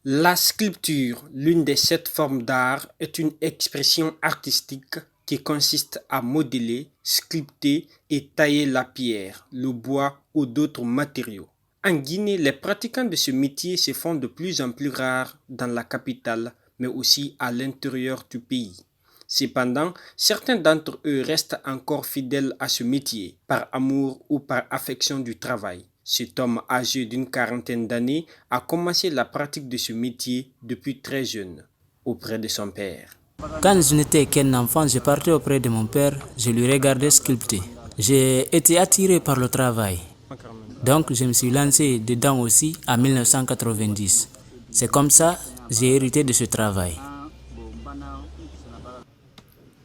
La sculpture, l'une des 7 formes d'art, est une expression artistique qui consiste à modeler, sculpter et tailler la pierre, le bois ou d'autres matériaux. En Guinée, les pratiquants de ce métier se font de plus en plus rares dans la capitale, mais aussi à l'intérieur du pays. Cependant, certains d'entre eux restent encore fidèles à ce métier, par amour ou par affection du travail. Cet homme âgé d'une quarantaine d'années a commencé la pratique de ce métier depuis très jeune, auprès de son père. Quand je n'étais qu'un enfant, je partais auprès de mon père, je lui regardais sculpter. J'ai été attiré par le travail, donc je me suis lancé dedans aussi en 1990. C'est comme ça que j'ai hérité de ce travail.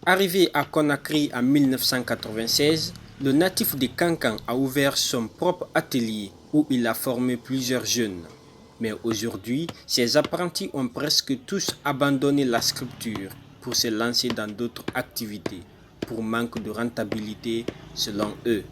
Arrivé à Conakry en 1996, le natif de Kankan a ouvert son propre atelier où il a formé plusieurs jeunes. Mais aujourd'hui, ses apprentis ont presque tous abandonné la sculpture pour se lancer dans d'autres activités, pour manque de rentabilité selon eux.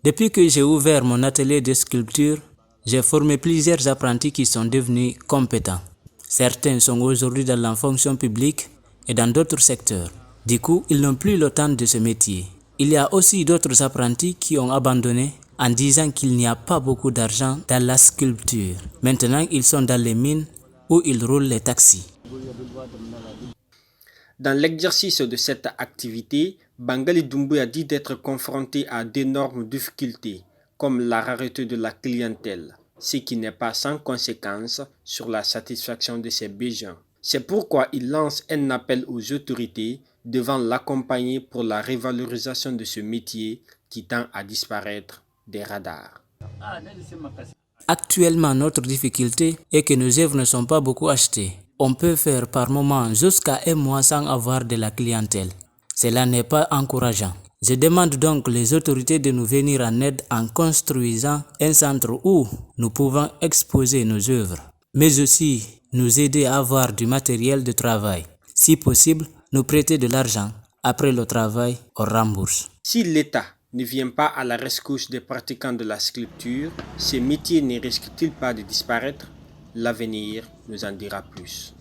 Depuis que j'ai ouvert mon atelier de sculpture, j'ai formé plusieurs apprentis qui sont devenus compétents. Certains sont aujourd'hui dans la fonction publique et dans d'autres secteurs. Du coup, ils n'ont plus le temps de ce métier. Il y a aussi d'autres apprentis qui ont abandonné en disant qu'il n'y a pas beaucoup d'argent dans la sculpture. Maintenant, ils sont dans les mines où ils roulent les taxis. Dans l'exercice de cette activité, Bangali Doumbouya dit d'être confronté à d'énormes difficultés, comme la rareté de la clientèle, ce qui n'est pas sans conséquence sur la satisfaction de ses besoins. C'est pourquoi il lance un appel aux autorités devant l'accompagner pour la révalorisation de ce métier qui tend à disparaître des radars. Actuellement, notre difficulté est que nos œuvres ne sont pas beaucoup achetées. On peut faire par moment jusqu'à 1 mois sans avoir de la clientèle. Cela n'est pas encourageant. Je demande donc les autorités de nous venir en aide en construisant un centre où nous pouvons exposer nos œuvres, mais aussi nous aider à avoir du matériel de travail. Si possible, nous prêter de l'argent. Après le travail, on rembourse. Si l'État ne vient pas à la rescousse des pratiquants de la sculpture, ces métiers ne risquent-ils pas de disparaître? L'avenir nous en dira plus.